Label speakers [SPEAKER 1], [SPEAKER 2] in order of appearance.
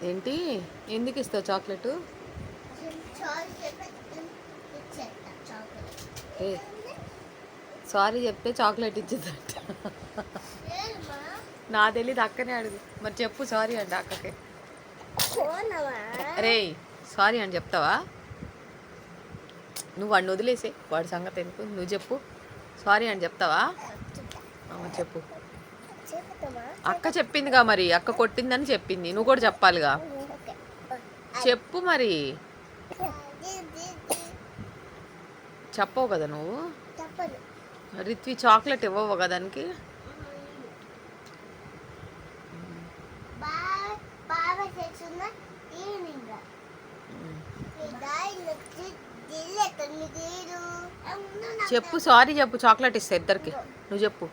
[SPEAKER 1] ఏంటి ఎందుకు ఇస్తావు చాక్లెట్? ఏ సారీ చెప్తే చాక్లెట్ ఇచ్చేదంట. నా తెలీదు, అక్కనే అడుగు. మరి చెప్పు సారీ అంట అక్కకి. రే సారీ అని చెప్తావా? నువ్వు వాడిని వదిలేసే, వాడి సంగతి ఎందుకు, నువ్వు చెప్పు. సారీ అని చెప్తావా? చెప్పు. అక్క చెప్పిందిగా, మరి అక్క కొట్టిందని చెప్పింది, నువ్వు కూడా చెప్పాలిగా. చెప్పు మరి. చెప్పవు కదా నువ్వు. రిత్వి చాక్లెట్ ఇవ్వవు కదా దానికి. చెప్పు సారీ చెప్పు, చాక్లెట్ ఇస్తా ఇద్దరికి. నువ్వు చెప్పు.